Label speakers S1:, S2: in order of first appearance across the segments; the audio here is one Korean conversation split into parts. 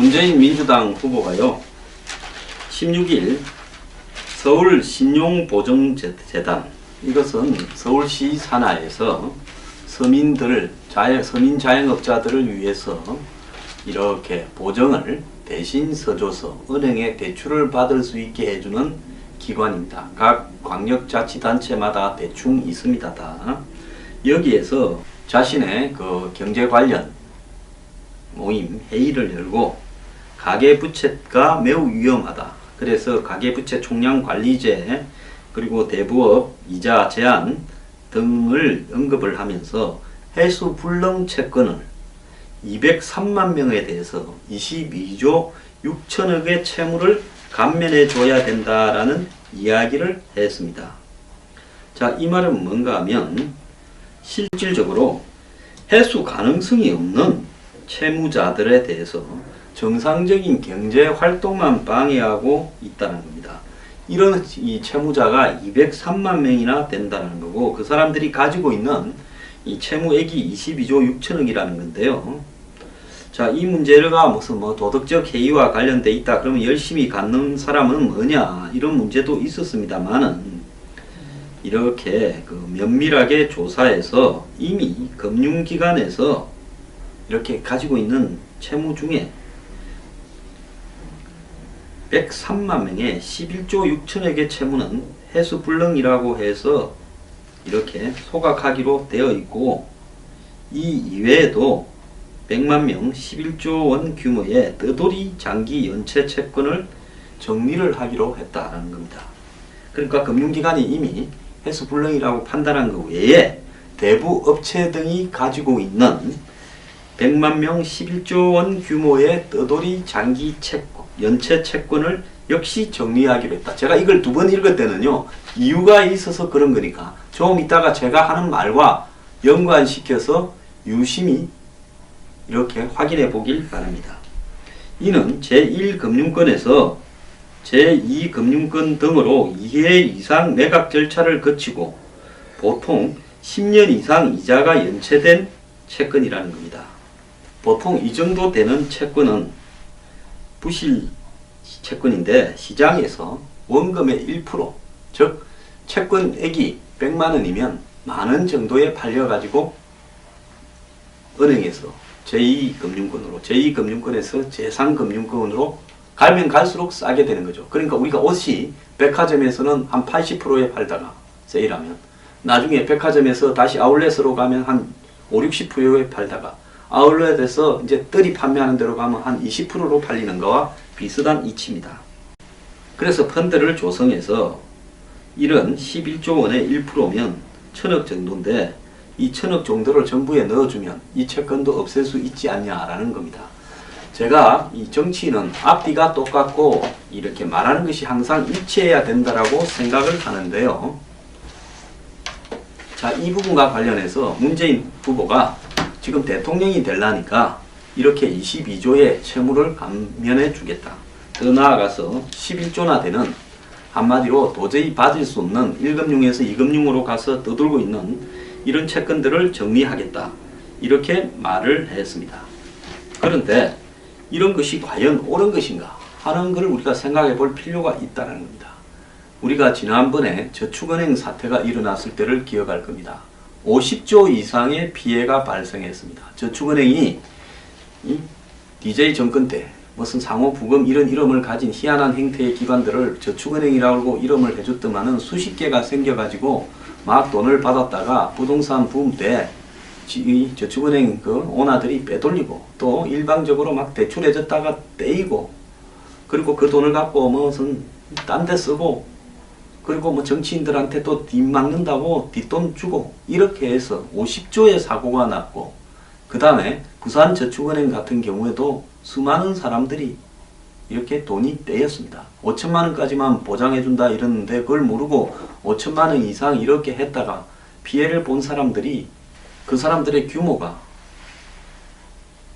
S1: 문재인 민주당 후보가요 16일 서울 신용보증재단, 이것은 서울시 산하에서 서민 자영업자들을 위해서 이렇게 보증을 대신 서줘서 은행에 대출을 받을 수 있게 해주는 기관입니다. 각 광역자치단체마다 대충 있습니다. 다. 여기에서 자신의 그 경제 관련 모임 회의를 열고 가계부채가 매우 위험하다. 그래서 가계부채 총량 관리제 그리고 대부업 이자 제한 등을 언급을 하면서 해수 불능 채권을 203만 명에 대해서 22조 6천억의 채무를 감면해 줘야 된다라는 이야기를 했습니다. 자, 이 말은 뭔가 하면 실질적으로 해수 가능성이 없는 채무자들에 대해서 정상적인 경제 활동만 방해하고 있다는 겁니다. 이런 이 채무자가 203만 명이나 된다는 거고, 그 사람들이 가지고 있는 이 채무액이 22조 6천억이라는 건데요. 자, 이 문제가 무슨 도덕적 해이와 관련돼 있다 그러면 열심히 갚는 사람은 뭐냐, 이런 문제도 있었습니다만은 이렇게 그 면밀하게 조사해서 이미 금융기관에서 이렇게 가지고 있는 채무 중에 103만 명의 11조 6천억의 채무는 해수불능이라고 해서 이렇게 소각하기로 되어 있고, 이 이외에도 100만 명 11조 원 규모의 떠돌이 장기 연체 채권을 정리를 하기로 했다는 겁니다. 그러니까 금융기관이 이미 해수불능이라고 판단한 것 외에 대부 업체 등이 가지고 있는 100만 명 11조 원 규모의 떠돌이 장기 연체 채권을 역시 정리하기로 했다. 제가 이걸 2번 읽을 때는요, 이유가 있어서 그런 거니까 좀 이따가 제가 하는 말과 연관시켜서 유심히 이렇게 확인해 보길 바랍니다. 이는 제1금융권에서 제2금융권 등으로 2회 이상 매각 절차를 거치고 보통 10년 이상 이자가 연체된 채권이라는 겁니다. 보통 이 정도 되는 채권은 부실 채권인데 시장에서 원금의 1%, 즉 채권액이 100만 원이면 만원 정도에 팔려가지고 은행에서 제2금융권으로, 제2금융권에서 제3금융권으로 가면 갈수록 싸게 되는 거죠. 그러니까 우리가 옷이 백화점에서는 한 80%에 팔다가 세일하면 나중에 백화점에서 다시 아울렛으로 가면 한 5, 60%에 팔다가 아울렛에서 이제 뜰이 판매하는 데로 가면 한 20%로 팔리는 거와 비슷한 이치입니다. 그래서 펀드를 조성해서 이런 11조 원의 1%면 1000억 정도인데 이 1000억 정도를 정부에 넣어주면 이 채권도 없앨 수 있지 않냐라는 겁니다. 제가 이 정치인은 앞뒤가 똑같고 이렇게 말하는 것이 항상 일치해야 된다라고 생각을 하는데요. 자, 이 부분과 관련해서 문재인 후보가 지금 대통령이 되려니까 이렇게 22조의 채무를 감면해 주겠다. 더 나아가서 11조나 되는, 한마디로 도저히 받을 수 없는 1금융에서 2금융으로 가서 떠돌고 있는 이런 채권들을 정리하겠다. 이렇게 말을 했습니다. 그런데 이런 것이 과연 옳은 것인가 하는 것을 우리가 생각해 볼 필요가 있다는 겁니다. 우리가 지난번에 저축은행 사태가 일어났을 때를 기억할 겁니다. 50조 이상의 피해가 발생했습니다. 저축은행이 DJ 정권 때 무슨 상호부금 이런 이름을 가진 희한한 형태의 기관들을 저축은행이라고 이름을 해줬더만은 수십 개가 생겨가지고 막 돈을 받았다가 부동산 붐 때 저축은행 그 오너들이 빼돌리고 또 일방적으로 막 대출해줬다가 떼이고, 그리고 그 돈을 갖고 무슨 딴 데 쓰고, 그리고 뭐 정치인들한테 또 뒷막는다고 뒷돈 주고, 이렇게 해서 50조의 사고가 났고, 그 다음에 부산저축은행 같은 경우에도 수많은 사람들이 이렇게 돈이 떼였습니다. 5천만 원까지만 보장해준다 이러는데 그걸 모르고 5천만 원 이상 이렇게 했다가 피해를 본 사람들이, 그 사람들의 규모가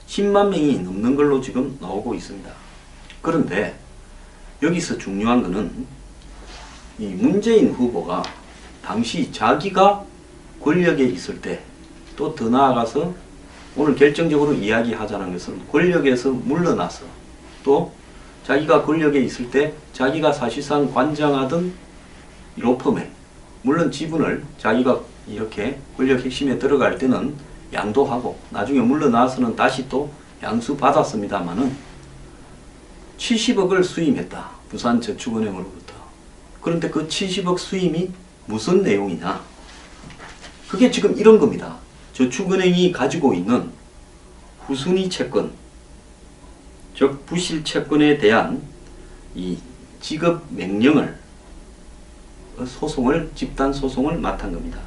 S1: 10만 명이 넘는 걸로 지금 나오고 있습니다. 그런데 여기서 중요한 것은 이 문재인 후보가 당시 자기가 권력에 있을 때, 또 더 나아가서 오늘 결정적으로 이야기하자는 것은 권력에서 물러나서 또 자기가 권력에 있을 때 자기가 사실상 관장하던 로펌에 물론 지분을 자기가 이렇게 권력 핵심에 들어갈 때는 양도하고 나중에 물러나서는 다시 또 양수받았습니다마는 70억을 수임했다. 부산저축은행으로부터. 그런데 그 70억 수임이 무슨 내용이냐? 그게 지금 이런 겁니다. 저축은행이 가지고 있는 후순위 채권, 즉 부실 채권에 대한 이 지급 명령을 소송을 집단 소송을 맡은 겁니다.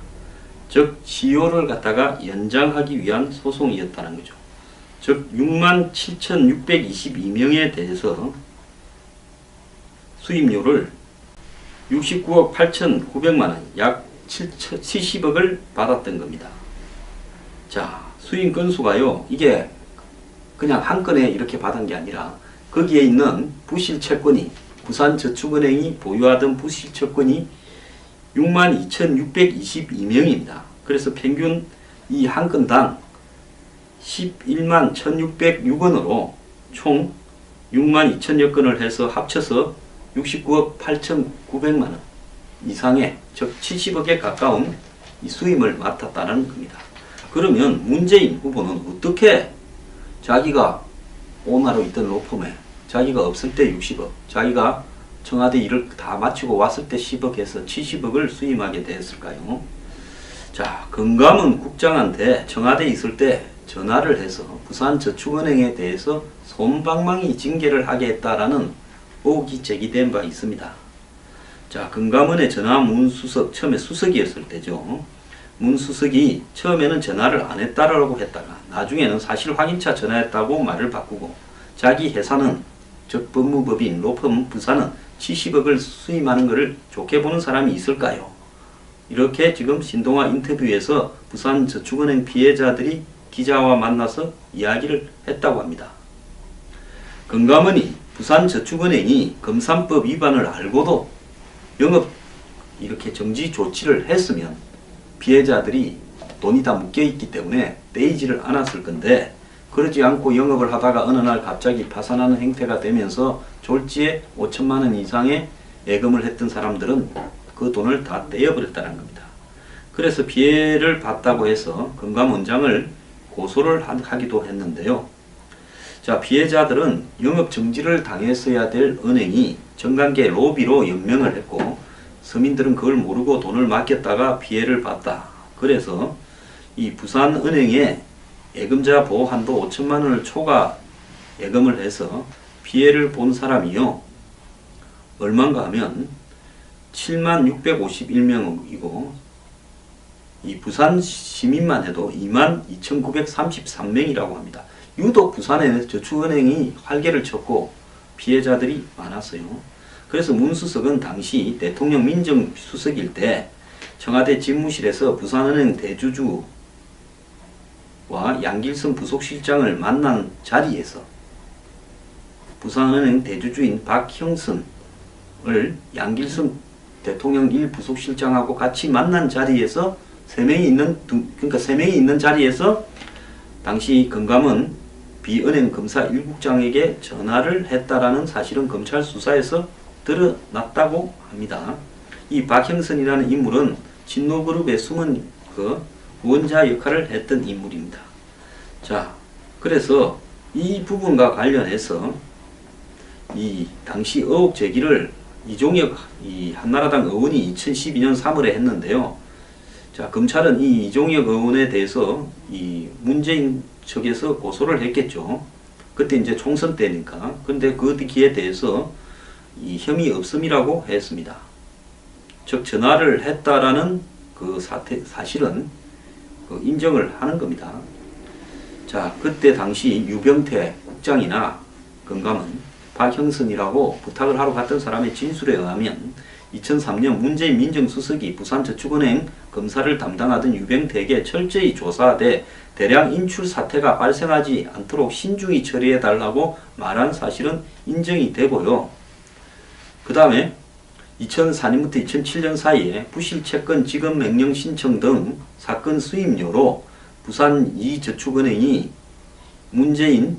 S1: 즉 시효를 갖다가 연장하기 위한 소송이었다는 거죠. 즉 67,622명에 대해서 수임료를 69억 8,900만원, 약 70억을 받았던 겁니다. 자, 수임 건수가요, 이게 그냥 한 건에 이렇게 받은 게 아니라 거기에 있는 부실 채권이, 부산저축은행이 보유하던 부실 채권이 62,622명입니다. 그래서 평균 이 한 건당 11만 1,606원으로 총 6만 2천여 건을 해서 합쳐서 69억 8,900만원 이상의, 즉 70억에 가까운 이 수임을 맡았다는 겁니다. 그러면 문재인 후보는 어떻게 자기가 오나로 있던 로펌에 자기가 없을 때 60억, 자기가 청와대 일을 다 마치고 왔을 때 10억 해서 70억을 수임하게 되었을까요? 자, 금감원 국장한테 청와대에 있을 때 전화를 해서 부산저축은행에 대해서 솜방망이 징계를 하게 했다라는 의혹이 제기된 바 있습니다. 자, 금감원의 전화 문수석, 처음에 수석이었을 때죠. 문수석이 처음에는 전화를 안 했다라고 했다가 나중에는 사실 확인차 전화했다고 말을 바꾸고, 자기 회사는, 즉 법무법인 로펌 부산은 70억을 수임하는 것을 좋게 보는 사람이 있을까요? 이렇게 지금 신동아 인터뷰에서 부산저축은행 피해자들이 기자와 만나서 이야기를 했다고 합니다. 금감원이 부산저축은행이 금산법 위반을 알고도 영업 이렇게 정지 조치를 했으면 피해자들이 돈이 다 묶여있기 때문에 떼이지를 않았을 건데, 그러지 않고 영업을 하다가 어느 날 갑자기 파산하는 행태가 되면서 졸지에 5천만 원 이상의 예금을 했던 사람들은 그 돈을 다 떼어버렸다는 겁니다. 그래서 피해를 봤다고 해서 금감원장을 고소를 하기도 했는데요. 자, 피해자들은 영업 정지를 당했어야 될 은행이 정관계 로비로 연명을 했고, 서민들은 그걸 모르고 돈을 맡겼다가 피해를 봤다. 그래서 이 부산은행에 예금자 보호 한도 5천만 원을 초과 예금을 해서 피해를 본 사람이요, 얼마인가 하면 7만 651명이고 이 부산 시민만 해도 2만 2,933명이라고 합니다. 유독 부산에 저축은행이 활개를 쳤고 피해자들이 많았어요. 그래서 문수석은 당시 대통령 민정수석일 때 청와대 집무실에서 부산은행 대주주와 양길성 부속실장을 만난 자리에서 부산은행 대주주인 박형선을 양길성 대통령 1부속실장하고 같이 만난 자리에서 세 명이 있는 자리에서 당시 금감원 비은행 검사 1국장에게 전화를 했다라는 사실은 검찰 수사에서 드러났다고 합니다. 이 박형선이라는 인물은 진노그룹의 숨은 그 후원자 역할을 했던 인물입니다. 자, 그래서 이 부분과 관련해서 이 당시 의혹 제기를 이종혁 이 한나라당 의원이 2012년 3월에 했는데요. 자, 검찰은 이 이종혁 의원에 대해서 이 문재인 측에서 고소를 했겠죠. 그때 이제 총선 때니까. 근데 그 기에 대해서 이 혐의 없음이라고 했습니다. 즉 전화를 했다라는 그 사실은 그 인정을 하는 겁니다. 자, 그때 당시 유병태 국장이나 금감원 박형선이라고 부탁을 하러 갔던 사람의 진술에 의하면 2003년 문재인 민정수석이 부산저축은행 검사를 담당하던 유병태에게 철저히 조사하되 대량 인출 사태가 발생하지 않도록 신중히 처리해달라고 말한 사실은 인정이 되고요. 그 다음에 2004년부터 2007년 사이에 부실채권 지급명령 신청 등 사건 수임료로 부산 이저축은행이 문재인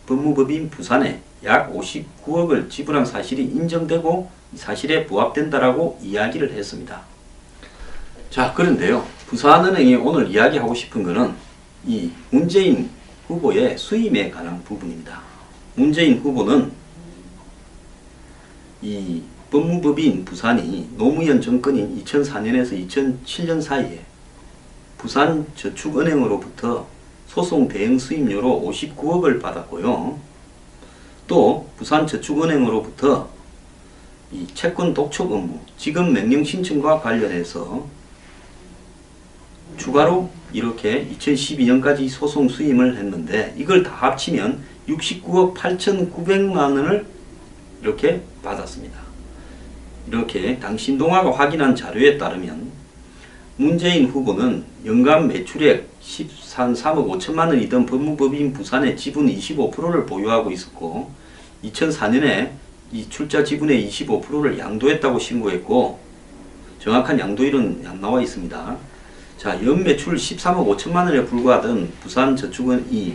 S1: 법무법인 부산에 약 59억을 지불한 사실이 인정되고 사실에 부합된다라고 이야기를 했습니다. 자, 그런데요. 부산은행이 오늘 이야기하고 싶은 것은 이 문재인 후보의 수임에 관한 부분입니다. 문재인 후보는 이 법무법인 부산이 노무현 정권인 2004년에서 2007년 사이에 부산저축은행으로부터 소송 대응 수임료로 59억을 받았고요. 또 부산저축은행으로부터 이 채권 독촉 업무, 지급 명령 신청과 관련해서 추가로 이렇게 2012년까지 소송 수임을 했는데 이걸 다 합치면 69억 8,900만 원을 이렇게 받았습니다. 이렇게 당신동아가 확인한 자료에 따르면 문재인 후보는 연간 매출액 13억 5천만 원이던 법무법인 부산의 지분 25%를 보유하고 있었고 2004년에 이 출자 지분의 25%를 양도했다고 신고했고 정확한 양도일은 안 나와 있습니다. 자, 연매출 13억 5천만 원에 불과하던 부산저축은 이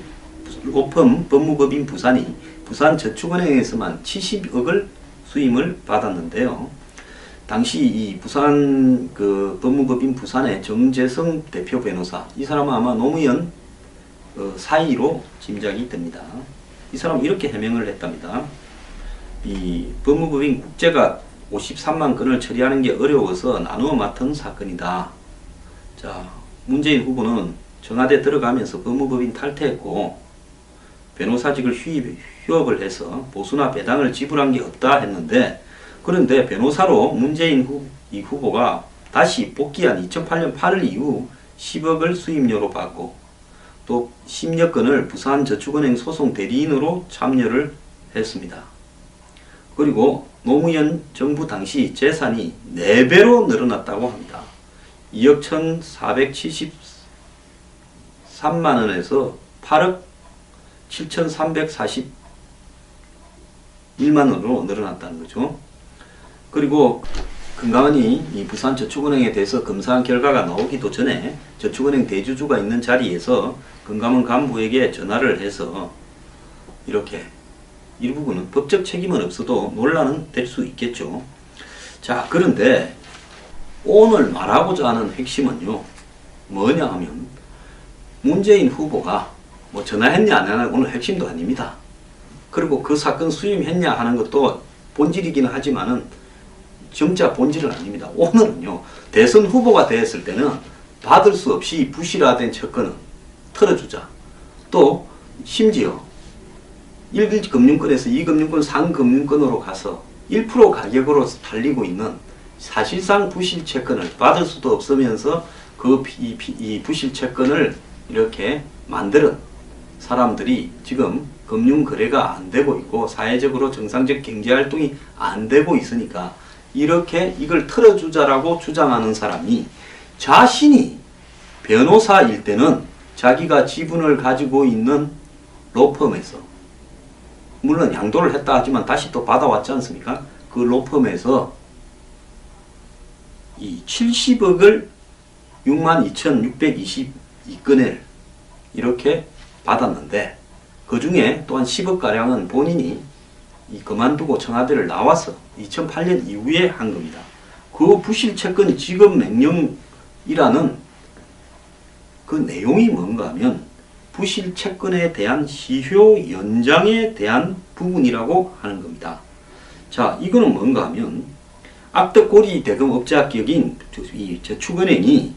S1: 로펌 법무법인 부산이 부산저축은행에서만 70억을 수임을 받았는데요. 당시 이 부산 법무법인 부산의 정재성 대표 변호사, 이 사람은 아마 노무현 사이로 짐작이 됩니다. 이 사람은 이렇게 해명을 했답니다. 이 법무법인 국제가 53만 건을 처리하는 게 어려워서 나누어 맡은 사건이다. 자, 문재인 후보는 청와대 들어가면서 법무법인 탈퇴했고 변호사직을 휴업을 해서 보수나 배당을 지불한 게 없다 했는데, 그런데 변호사로 문재인 후보가 다시 복귀한 2008년 8월 이후 10억을 수임료로 받고 또 10여 건을 부산저축은행 소송 대리인으로 참여를 했습니다. 그리고 노무현 정부 당시 재산이 4배로 늘어났다고 합니다. 2억 1,473만 원에서 8억 7,341만 원으로 늘어났다는 거죠. 그리고 금감원이 이 부산저축은행에 대해서 검사한 결과가 나오기도 전에 저축은행 대주주가 있는 자리에서 금감원 간부에게 전화를 해서 이렇게 이 부분은 법적 책임은 없어도 논란은 될 수 있겠죠. 자, 그런데 오늘 말하고자 하는 핵심은요, 뭐냐 하면 문재인 후보가 뭐 전화했냐 안 했냐 오늘 핵심도 아닙니다. 그리고 그 사건 수임했냐 하는 것도 본질이기는 하지만은 정작 본질은 아닙니다. 오늘은요, 대선 후보가 되었을 때는 받을 수 없이 부실화된 채권은 털어주자. 또 심지어 1금융권에서 2금융권, 3금융권으로 가서 1% 가격으로 팔리고 있는 사실상 부실 채권을 받을 수도 없으면서 이 부실 채권을 이렇게 만드는 사람들이 지금 금융거래가 안 되고 있고 사회적으로 정상적 경제활동이 안 되고 있으니까 이렇게 이걸 털어주자라고 주장하는 사람이 자신이 변호사일 때는 자기가 지분을 가지고 있는 로펌에서, 물론 양도를 했다 하지만 다시 또 받아왔지 않습니까? 그 로펌에서 이 70억을 62,622건을 이렇게 받았는데 그 중에 또한 10억가량은 본인이 그만두고 청와대를 나와서 2008년 이후에 한 겁니다. 그 부실채권 지급 명령이라는 그 내용이 뭔가 하면 부실채권에 대한 시효 연장에 대한 부분이라고 하는 겁니다. 자, 이거는 뭔가 하면 악덕고리 대금 업자 격인 이 저축은행이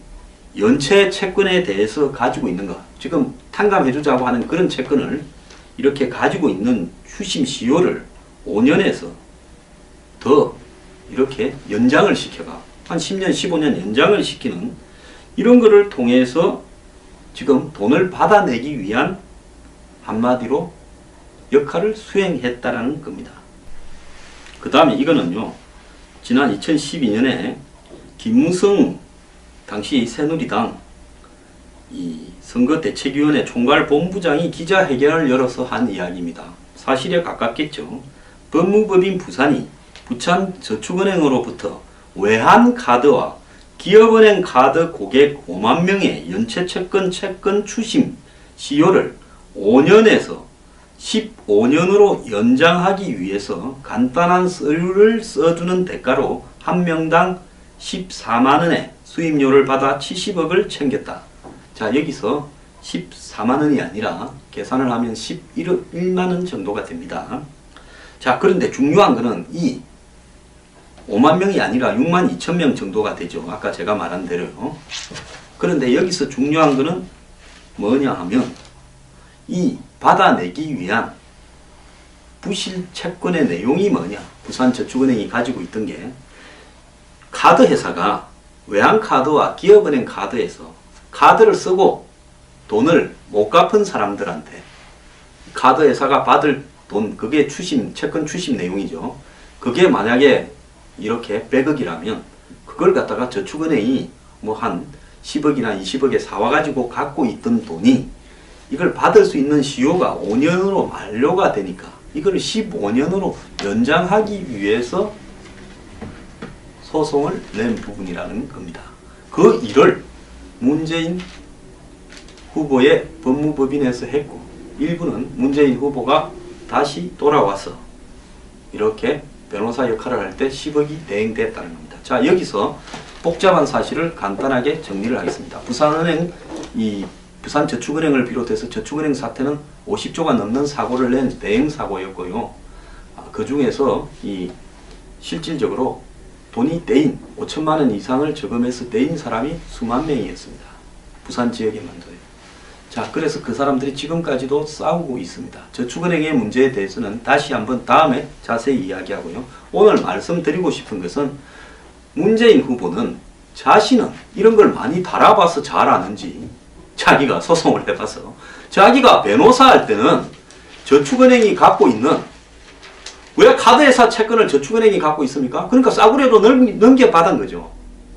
S1: 연체 채권에 대해서 가지고 있는 것, 지금 탕감해주자고 하는 그런 채권을 이렇게 가지고 있는 추심 시효를 5년에서 더 이렇게 연장을 시켜가 한 10년, 15년 연장을 시키는 이런 거를 통해서 지금 돈을 받아내기 위한 한마디로 역할을 수행했다라는 겁니다. 그 다음에 이거는요, 지난 2012년에 김무성 당시 새누리당 이 선거대책위원회 총괄본부장이 기자회견을 열어서 한 이야기입니다. 사실에 가깝겠죠. 법무법인 부산이 부천저축은행으로부터 외환카드와 기업은행 카드 고객 5만 명의 연체채권 채권 추심 시효를 5년에서 15년으로 연장하기 위해서 간단한 서류를 써주는 대가로 한 명당 14만원의 수임료를 받아 70억을 챙겼다. 자, 여기서 14만원이 아니라 계산을 하면 11만원 정도가 됩니다. 자, 그런데 중요한 거는 이 5만 명이 아니라 6만 2천 명 정도가 되죠. 아까 제가 말한 대로요. 그런데 여기서 중요한 거는 뭐냐 하면 이 받아내기 위한 부실 채권의 내용이 뭐냐. 부산저축은행이 가지고 있던 게 카드 회사가 외환카드와 기업은행 카드에서 카드를 쓰고 돈을 못 갚은 사람들한테 카드 회사가 받을 돈, 그게 채권 추심 내용이죠. 그게 만약에 이렇게 100억이라면 그걸 갖다가 저축은행이 뭐 한 10억이나 20억에 사와가지고 갖고 있던 돈이 이걸 받을 수 있는 시효가 5년으로 만료가 되니까 이걸 15년으로 연장하기 위해서 소송을 낸 부분이라는 겁니다. 그 일을 문재인 후보의 법무법인에서 했고 일부는 문재인 후보가 다시 돌아와서 이렇게 변호사 역할을 할 때 10억이 대행됐다는 겁니다. 자, 여기서 복잡한 사실을 간단하게 정리를 하겠습니다. 부산저축은행을 비롯해서 저축은행 사태는 50조가 넘는 사고를 낸 대행사고였고요. 그 중에서 실질적으로 돈이 떼인 5천만 원 이상을 저금해서 떼인 사람이 수만 명이었습니다. 부산 지역에만도요. 자, 그래서 그 사람들이 지금까지도 싸우고 있습니다. 저축은행의 문제에 대해서는 다시 한번 다음에 자세히 이야기하고요. 오늘 말씀드리고 싶은 것은 문재인 후보는 자신은 이런 걸 많이 달아봐서 잘 아는지 자기가 소송을 해봐서 자기가 변호사 할 때는 저축은행이 갖고 있는 왜 카드회사 채권을 저축은행이 갖고 있습니까? 그러니까 싸구려로 넘겨받은 거죠.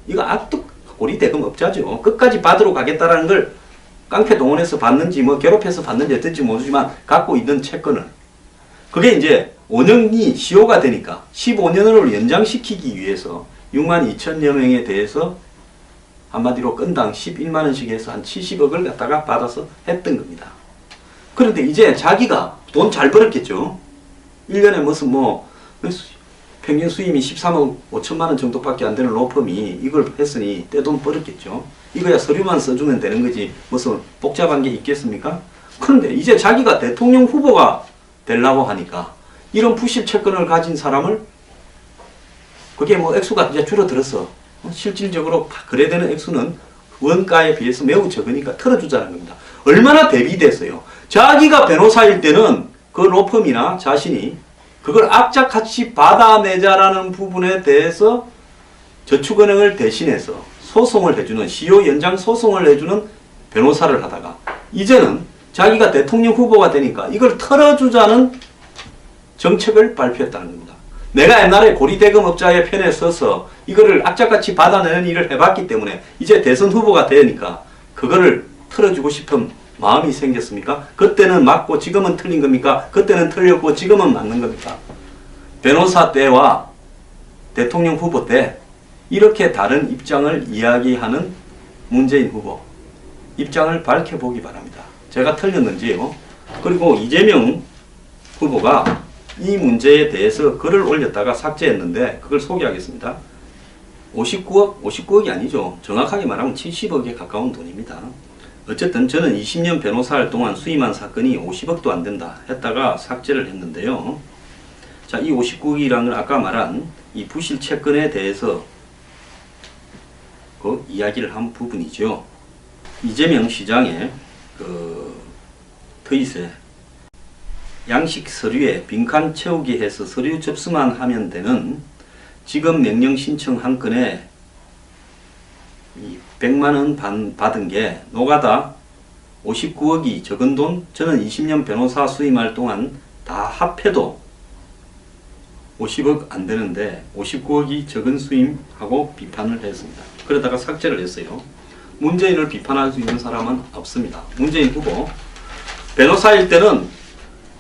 S1: 이거 악독 고리대금업자죠. 끝까지 받으러 가겠다라는 걸 깡패 동원해서 받는지 뭐 괴롭혀서 받는지 어떨지 모르지만 갖고 있는 채권을 그게 이제 5년이 시효가 되니까 15년으로 연장시키기 위해서 6만 2천여 명에 대해서 한마디로 건당 11만원씩 해서 한 70억을 갖다가 받아서 했던 겁니다. 그런데 이제 자기가 돈 잘 벌었겠죠. 1년에 무슨 평균 수임이 13억 5천만원 정도밖에 안 되는 로펌이 이걸 했으니 떼돈 벌었겠죠. 이거야 서류만 써주면 되는 거지 무슨 복잡한 게 있겠습니까? 그런데 이제 자기가 대통령 후보가 되려고 하니까 이런 부실 채권을 가진 사람을 그게 액수가 이제 줄어들었어. 실질적으로 거래되는 액수는 원가에 비해서 매우 적으니까 털어주자는 겁니다. 얼마나 대비됐어요. 자기가 변호사일 때는 그 로펌이나 자신이 그걸 악착같이 받아내자라는 부분에 대해서 저축은행을 대신해서 소송을 해주는 시효 연장 소송을 해주는 변호사를 하다가 이제는 자기가 대통령 후보가 되니까 이걸 털어주자는 정책을 발표했다는 겁니다. 내가 옛날에 고리대금업자의 편에 서서 이거를 악착같이 받아내는 일을 해봤기 때문에 이제 대선 후보가 되니까 그거를 털어주고 싶은 마음이 생겼습니까? 그때는 맞고 지금은 틀린 겁니까? 그때는 틀렸고 지금은 맞는 겁니까? 변호사 때와 대통령 후보 때 이렇게 다른 입장을 이야기하는 문재인 후보 입장을 밝혀보기 바랍니다. 제가 틀렸는지요. 그리고 이재명 후보가 이 문제에 대해서 글을 올렸다가 삭제했는데 그걸 소개하겠습니다. 59억이 아니죠. 정확하게 말하면 70억에 가까운 돈입니다. 어쨌든 저는 20년 변호사할 동안 수임한 사건이 50억도 안 된다 했다가 삭제를 했는데요. 자, 이 59억이라는 걸 아까 말한 이 부실 채권에 대해서 그 이야기를 한 부분이죠. 이재명 시장의 트윗에 양식 서류에 빈칸 채우기 해서 서류 접수만 하면 되는 지급 명령 신청 한 건에 100만원 받은 게 노가다 59억이 적은 돈, 저는 20년 변호사 수임할 동안 다 합해도 50억 안 되는데 59억이 적은 수임하고 비판을 했습니다. 그러다가 삭제를 했어요. 문재인을 비판할 수 있는 사람은 없습니다. 문재인 후보 변호사일 때는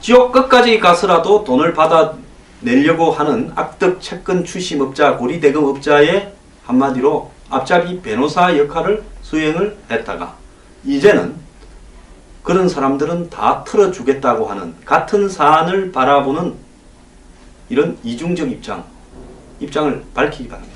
S1: 지옥 끝까지 가서라도 돈을 받아내려고 하는 악덕 채권 추심업자, 고리대금업자의 한마디로 앞잡이 변호사 역할을 수행을 했다가 이제는 그런 사람들은 다 털어주겠다고 하는 같은 사안을 바라보는 이런 이중적 입장을 밝히기 바랍니다.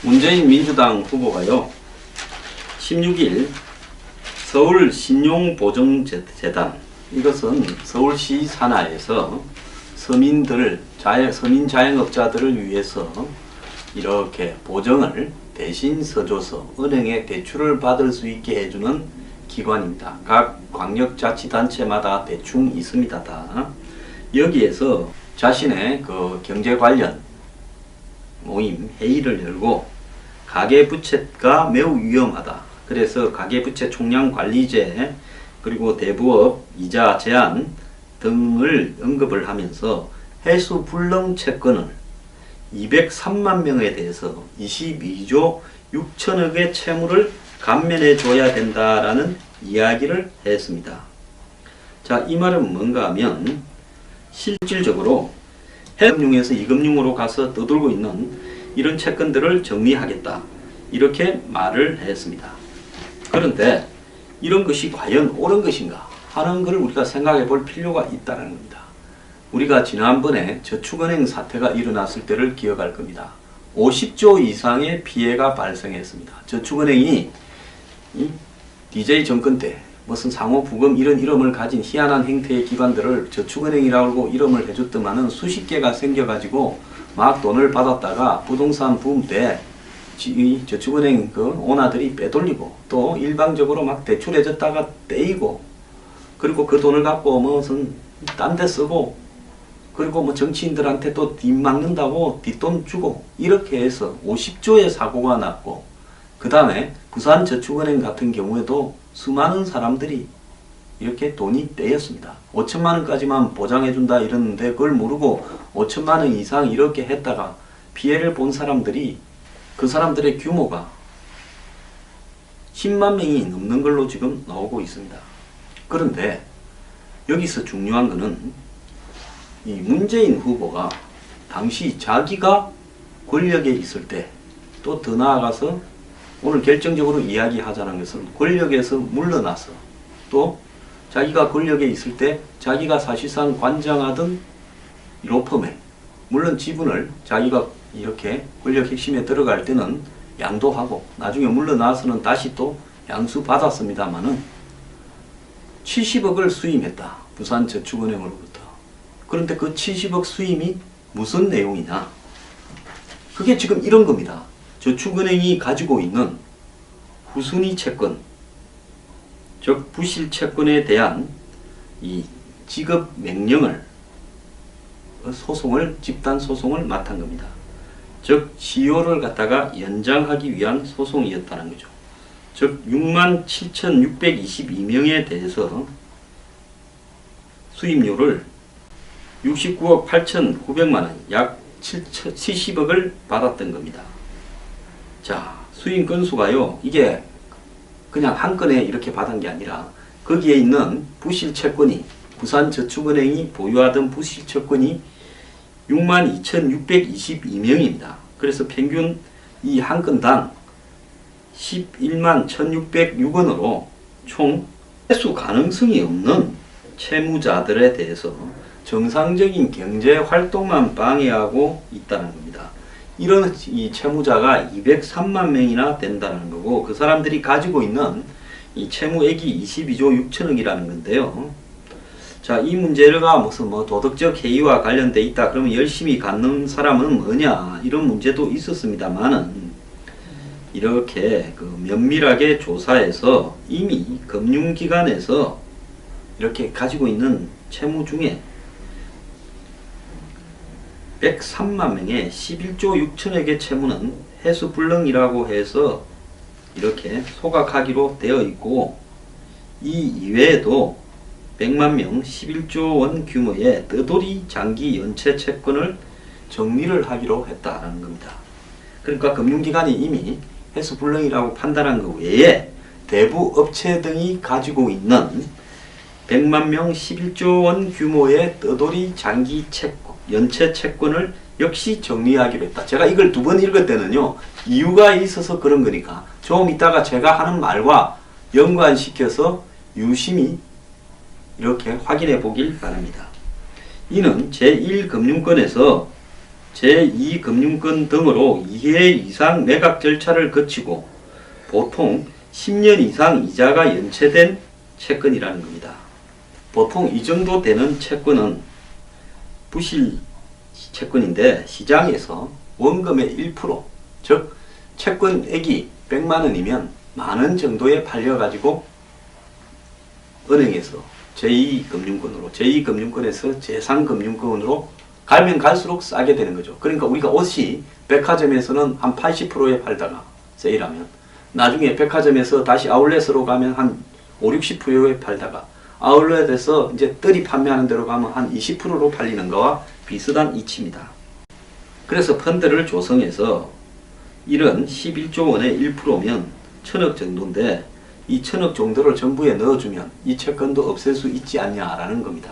S1: 문재인 민주당 후보가요, 16일 서울 신용보증재단, 이것은 서울시 산하에서 서민 자영업자들을 위해서 이렇게 보증을 대신 서줘서 은행에 대출을 받을 수 있게 해주는 기관입니다. 각 광역자치단체마다 대충 있습니다. 다. 여기에서 자신의 그 경제 관련 모임 회의를 열고 가계부채가 매우 위험하다. 그래서 가계부채 총량 관리제 그리고 대부업 이자 제한 등을 언급을 하면서 해수 불능 채권을 203만 명에 대해서 22조 6천억의 채무를 감면해 줘야 된다라는 이야기를 했습니다. 자, 이 말은 뭔가 하면 실질적으로 해금융에서 이금융으로 가서 떠돌고 있는 이런 채권들을 정리하겠다, 이렇게 말을 했습니다. 그런데 이런 것이 과연 옳은 것인가 하는 것을 우리가 생각해 볼 필요가 있다는 겁니다. 우리가 지난번에 저축은행 사태가 일어났을 때를 기억할 겁니다. 50조 이상의 피해가 발생했습니다. 저축은행이 DJ 정권 때 무슨 상호부금 이런 이름을 가진 희한한 형태의 기관들을 저축은행이라고 이름을 해줬더만은 수십 개가 생겨가지고 막 돈을 받았다가 부동산 붐 때 저축은행 그 오너들이 빼돌리고 또 일방적으로 막 대출해줬다가 떼이고, 그리고 그 돈을 갖고 무슨 딴 데 쓰고, 그리고 뭐 정치인들한테 또 뒷막는다고 뒷돈 주고, 이렇게 해서 50조의 사고가 났고, 그 다음에 부산저축은행 같은 경우에도 수많은 사람들이 이렇게 돈이 떼였습니다. 5천만 원까지만 보장해준다 이러는데 그걸 모르고 5천만 원 이상 이렇게 했다가 피해를 본 사람들이, 그 사람들의 규모가 10만 명이 넘는 걸로 지금 나오고 있습니다. 그런데 여기서 중요한 것은 이 문재인 후보가 당시 자기가 권력에 있을 때, 또 더 나아가서 오늘 결정적으로 이야기하자는 것은 권력에서 물러나서 또 자기가 권력에 있을 때 자기가 사실상 관장하던 로펌에, 물론 지분을 자기가 이렇게 권력 핵심에 들어갈 때는 양도하고 나중에 물러나서는 다시 또 양수 받았습니다마는 70억을 수임했다. 부산저축은행으로부터. 그런데 그 70억 수임이 무슨 내용이냐? 그게 지금 이런 겁니다. 저축은행이 가지고 있는 후순위 채권, 즉 부실 채권에 대한 이 지급 명령을, 소송을, 집단 소송을 맡은 겁니다. 즉 시효를 갖다가 연장하기 위한 소송이었다는 거죠. 즉 67,622명에 대해서 수임료를 69억 8,900만 원, 약 70억을 받았던 겁니다. 자, 수임 건수가요, 이게 그냥 한 건에 이렇게 받은 게 아니라 거기에 있는 부실 채권이, 부산저축은행이 보유하던 부실 채권이 62,622명입니다. 그래서 평균 이 한 건당 11만 1,606원으로 총 회수 가능성이 없는 채무자들에 대해서 정상적인 경제 활동만 방해하고 있다는 겁니다. 이런 이 채무자가 203만 명이나 된다는 거고, 그 사람들이 가지고 있는 이 채무액이 22조 6천억이라는 건데요. 자, 이 문제가 무슨 뭐 도덕적 해이와 관련돼 있다 그러면 열심히 갖는 사람은 뭐냐, 이런 문제도 있었습니다만은, 이렇게 그 면밀하게 조사해서 이미 금융기관에서 이렇게 가지고 있는 채무 중에 103만 명의 11조 6천억의 채무는 해수불능이라고 해서 이렇게 소각하기로 되어 있고, 이 이외에도 100만 명 11조 원 규모의 떠돌이 장기 연체 채권을 정리를 하기로 했다라는 겁니다. 그러니까 금융기관이 이미 해수불능이라고 판단한 것 외에 대부 업체 등이 가지고 있는 100만 명 11조 원 규모의 떠돌이 장기 연체 채권을 역시 정리하기로 했다. 제가 이걸 2번 읽을 때는요, 이유가 있어서 그런 거니까 좀 이따가 제가 하는 말과 연관시켜서 유심히 이렇게 확인해 보길 바랍니다. 이는 제1금융권에서 제2금융권 등으로 2회 이상 매각 절차를 거치고 보통 10년 이상 이자가 연체된 채권이라는 겁니다. 보통 이 정도 되는 채권은 부실 채권인데 시장에서 원금의 1%, 즉 채권액이 100만 원이면 만원 정도에 팔려가지고 은행에서 제2금융권으로, 제2금융권에서 제3금융권으로 가면 갈수록 싸게 되는 거죠. 그러니까 우리가 옷이 백화점에서는 한 80%에 팔다가 세일하면 나중에 백화점에서 다시 아울렛으로 가면 한 5, 60%에 팔다가 아울렛에서 이제 뜰이 판매하는 데로 가면 한 20%로 팔리는 거와 비슷한 이치입니다. 그래서 펀드를 조성해서 이런 11조 원의 1%면 1000억 정도인데 이 1000억 정도를 정부에 넣어주면 이 채권도 없앨 수 있지 않냐라는 겁니다.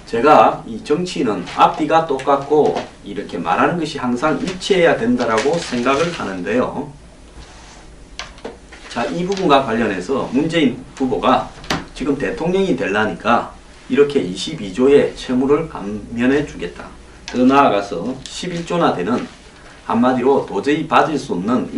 S1: 제가 이 정치인은 앞뒤가 똑같고 이렇게 말하는 것이 항상 일치해야 된다라고 생각을 하는데요. 자, 이 부분과 관련해서 문재인 후보가 지금 대통령이 되려니까 이렇게 22조의 채무를 감면해 주겠다. 더 나아가서 11조나 되는, 한마디로 도저히 받을 수 없는